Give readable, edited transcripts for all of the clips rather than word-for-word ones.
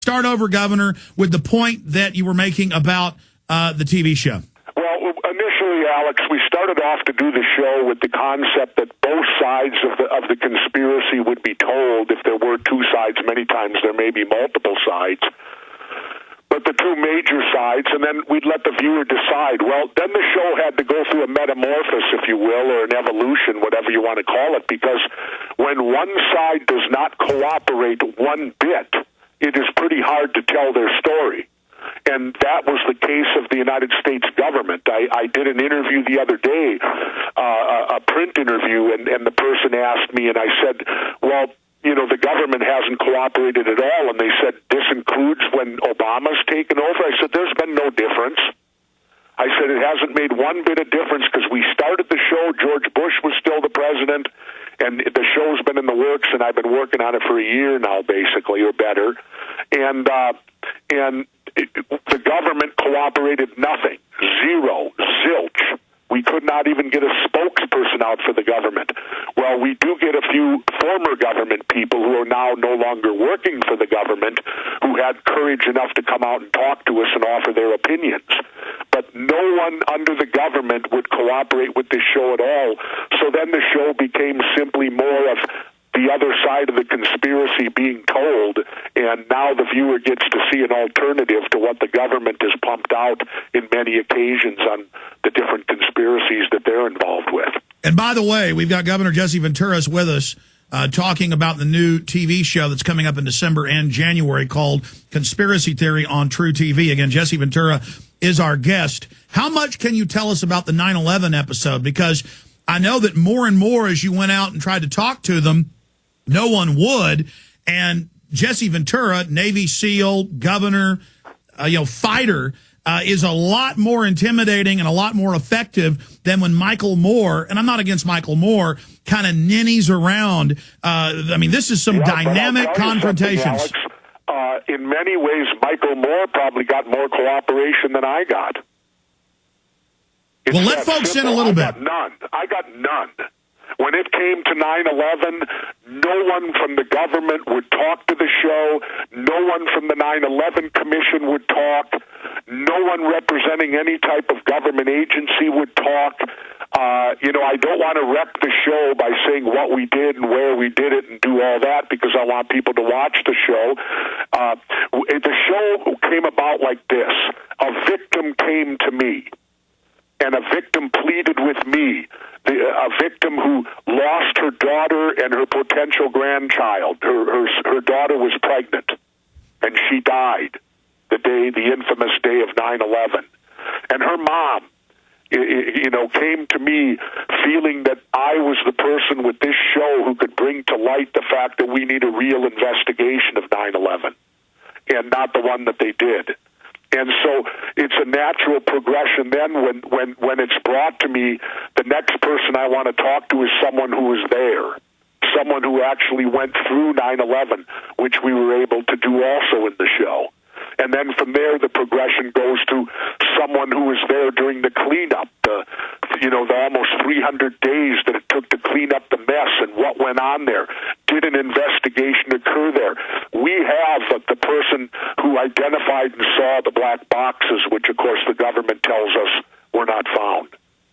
start over, Governor, with the point that you were making about the TV show. Well, initially, Alex, we started off to do the show with the concept that both sides of the conspiracy would be told. If there were two sides, many times there may be multiple sides. But the two major sides, and then we'd let the viewer decide. Well, then the show had to go through a metamorphosis, if you will, or an evolution, whatever you want to call it, because when one side does not cooperate one bit, it is pretty hard to tell their story. And that was the case of the United States government. I did an interview the other day, a print interview, and the person asked me, and I said, well, you know, the government hasn't cooperated at all. And they said, this includes when Obama's taken over? I said, there's been no difference. I said, it hasn't made one bit of difference because we started the show. George Bush was still the president, and the show's been in the works, and I've been working on it for a year now, basically, or better. And the government cooperated nothing. Zero. Zilch. We could not even get a spokesperson out for the government. Well, we do get a few former government people who are now no longer working for the government who had courage enough to come out and talk to us and offer their opinions. But no one under the government would cooperate with this show at all. So then the show became simply more of the other side of the conspiracy being told, and now the viewer gets to see an alternative to what the government has pumped out in many occasions on the different conspiracies that they're involved with. And by the way, we've got Governor Jesse Ventura with us talking about the new TV show that's coming up in December and January called Conspiracy Theory on TruTV. Again, Jesse Ventura is our guest. How much can you tell us about the 9/11 episode? Because I know that more and more as you went out and tried to talk to them, no one would. And Jesse Ventura, Navy SEAL, governor, fighter, is a lot more intimidating and a lot more effective than when Michael Moore, and I'm not against Michael Moore, kind of ninnies around. I mean, this is some dynamic confrontations. Alex, in many ways, Michael Moore probably got more cooperation than I got. Well, let folks in a little bit. I got none. When it came to 9/11, no one from the government would talk to the show. No one from the 9/11 Commission would talk. No one representing any type of government agency would talk. I don't want to rep the show by saying what we did and where we did it and do all that because I want people to watch the show. The show came about like this. A victim came to me, and a victim pleaded with me. A victim who lost her daughter and her potential grandchild. Her daughter was pregnant, and she died the infamous day of 9/11. And her mom, came to me feeling that I was the person with this show who could bring to light the fact that we need a real investigation of 9/11, and not the one that they did. And so it's a natural progression then when it's brought to me, the next person I want to talk to is someone who was there, someone who actually went through 9/11, which we were able to do also in the show. And then from there, the progression goes to someone who was there during the cleanup, the almost 300 days that it took to clean up the mess and what went on there. Did an investigation occur there? We have the person who identified and saw the black boxes, which, of course, the government tells us were not found.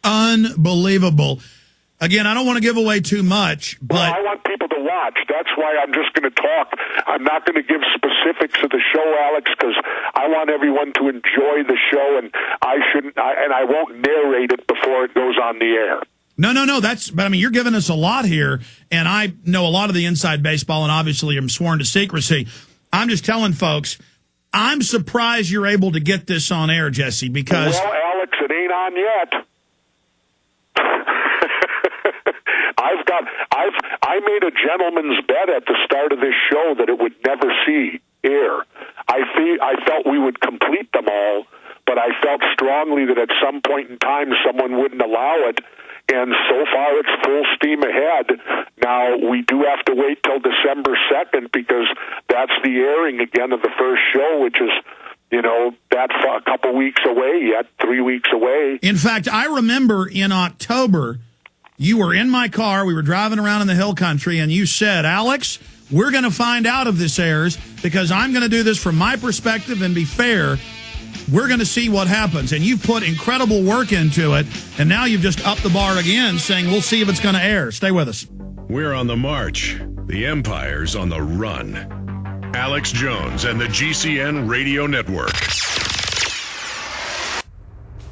Unbelievable. Again, I don't want to give away too much, but I want people to watch. That's why I'm just going to talk. I'm not going to give specifics of the show, Alex, because I want everyone to enjoy the show, and I won't narrate it before it goes on the air. No. But I mean, you're giving us a lot here, and I know a lot of the inside baseball, and obviously I'm sworn to secrecy. I'm just telling folks, I'm surprised you're able to get this on air, Jesse, because well, Alex, it ain't on yet. I made a gentleman's bet at the start of this show that it would never see air. I felt we would complete them all, but I felt strongly that at some point in time someone wouldn't allow it, and so far it's full steam ahead. Now, we do have to wait till December 2nd because that's the airing again of the first show, which is that's a couple weeks away yet, 3 weeks away. In fact, I remember in October, you were in my car, we were driving around in the hill country, and you said, Alex, We're going to find out if this airs, because I'm going to do this from my perspective and be fair. We're going to see what happens. And you've put incredible work into it, and now you've just upped the bar again, saying we'll see if it's going to air. Stay with us. We're on the march. The Empire's on the run. Alex Jones and the GCN Radio Network.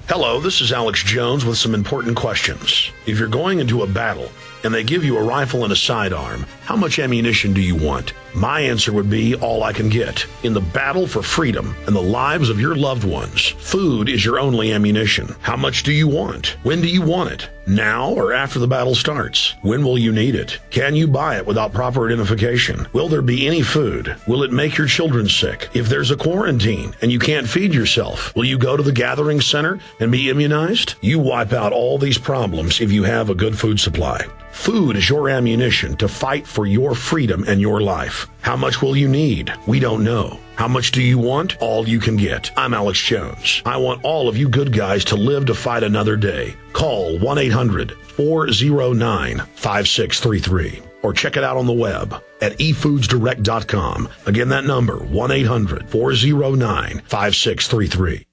Hello, this is Alex Jones with some important questions. If you're going into a battle and they give you a rifle and a sidearm, how much ammunition do you want? My answer would be all I can get. In the battle for freedom and the lives of your loved ones, food is your only ammunition. How much do you want? When do you want it? Now or after the battle starts? When will you need it? Can you buy it without proper identification? Will there be any food? Will it make your children sick? If there's a quarantine and you can't feed yourself, will you go to the gathering center and be immunized? You wipe out all these problems if you have a good food supply. Food is your ammunition to fight for your freedom and your life. How much will you need? We don't know. How much do you want? All you can get. I'm Alex Jones. I want all of you good guys to live to fight another day. Call 1-800-409-5633 or check it out on the web at efoodsdirect.com. Again, that number, 1-800-409-5633.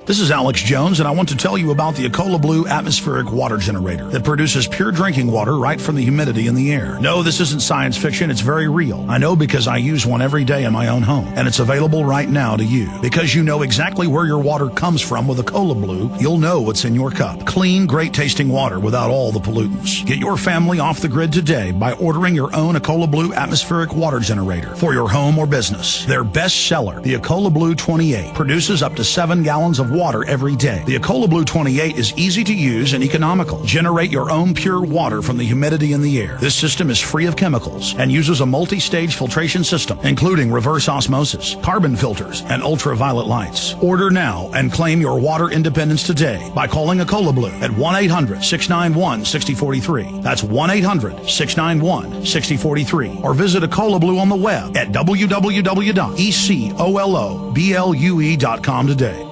This is Alex Jones, and I want to tell you about the Ecola Blue atmospheric water generator that produces pure drinking water right from the humidity in the air. No, this isn't science fiction. It's very real. I know because I use one every day in my own home, and it's available right now to you. Because you know exactly where your water comes from with Ecola Blue, you'll know what's in your cup. Clean, great-tasting water without all the pollutants. Get your family off the grid today by ordering your own Ecola Blue atmospheric water generator for your home or business. Their best seller, the Ecola Blue 28, produces up to 7 gallons of water every day. The Ecola Blue 28 is easy to use and economical. Generate your own pure water from the humidity in the air. This system is free of chemicals and uses a multi-stage filtration system, including reverse osmosis, carbon filters, and ultraviolet lights. Order now and claim your water independence today by calling Ecola Blue at 1-800-691-6043. That's 1-800-691-6043. Or visit Ecola Blue on the web at www.ecoloblu.com today.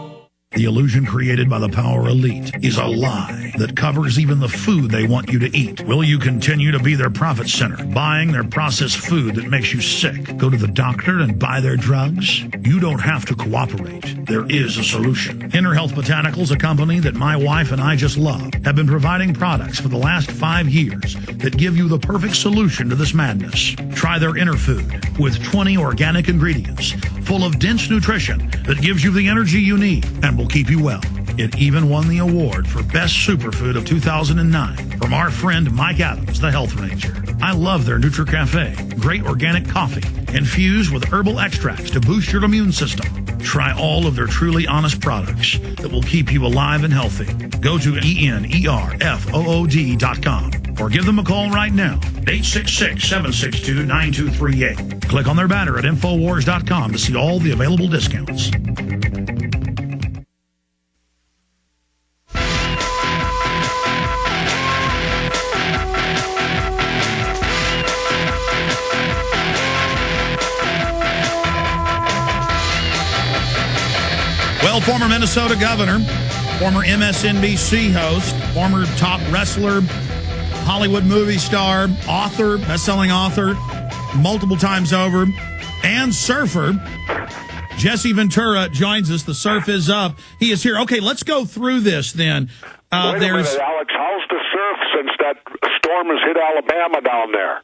The illusion created by the power elite is a lie that covers even the food they want you to eat. Will you continue to be their profit center, buying their processed food that makes you sick? Go to the doctor and buy their drugs? You don't have to cooperate. There is a solution. Inner Health Botanicals, a company that my wife and I just love, have been providing products for the last 5 years that give you the perfect solution to this madness. Try their Inner Food with 20 organic ingredients full of dense nutrition that gives you the energy you need and will keep you well. It even won the award for Best Superfood of 2009 from our friend Mike Adams, the Health Ranger. I love their NutriCafe, great organic coffee infused with herbal extracts to boost your immune system. Try all of their truly honest products that will keep you alive and healthy. Go to ENERFOOD.com or give them a call right now, 866-762-9238. Click on their banner at Infowars.com to see all the available discounts. Well, former Minnesota governor, former MSNBC host, former top wrestler, Hollywood movie star, author, best-selling author, multiple times over, and surfer, Jesse Ventura joins us. The surf is up. He is here. Okay, let's go through this then. Wait a minute, Alex. How's the surf since that storm has hit Alabama down there?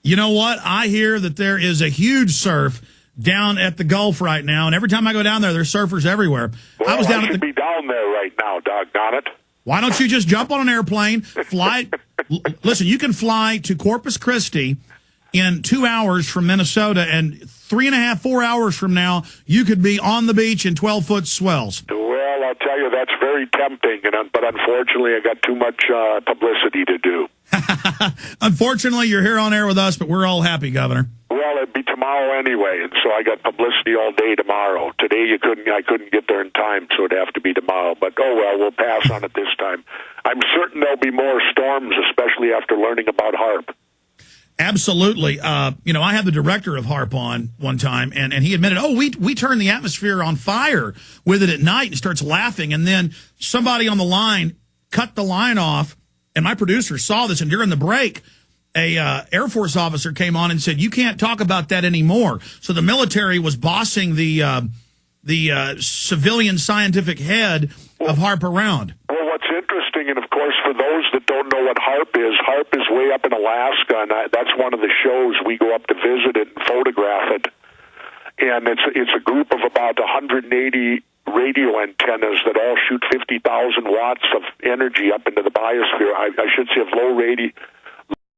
You know what? I hear that there is a huge surf down at the Gulf right now, and every time I go down there, there's surfers everywhere. Well, I should be down there right now, doggone it. Why don't you just jump on an airplane, fly? Listen, you can fly to Corpus Christi in 2 hours from Minnesota, and 3.5, 4 hours from now, you could be on the beach in 12-foot swells. Well, I'll tell you, that's very tempting, but unfortunately, I got too much publicity to do. Unfortunately, you're here on air with us, but we're all happy, Governor. Well, it'd be tomorrow anyway, and so I got publicity all day tomorrow. Today I couldn't get there in time, so it'd have to be tomorrow. But oh well, we'll pass on it this time. I'm certain there'll be more storms, especially after learning about HAARP. Absolutely. I had the director of HAARP on one time, and he admitted, we turn the atmosphere on fire with it at night, and starts laughing. And then somebody on the line cut the line off, and my producer saw this, and during the break, Air Force officer came on and said, you can't talk about that anymore. So the military was bossing the civilian scientific head of HAARP around. Well, what's interesting, and of course, for those that don't know what HAARP is way up in Alaska, and that's one of the shows. We go up to visit it and photograph it. And it's a group of about 180 radio antennas that all shoot 50,000 watts of energy up into the biosphere. I should say of low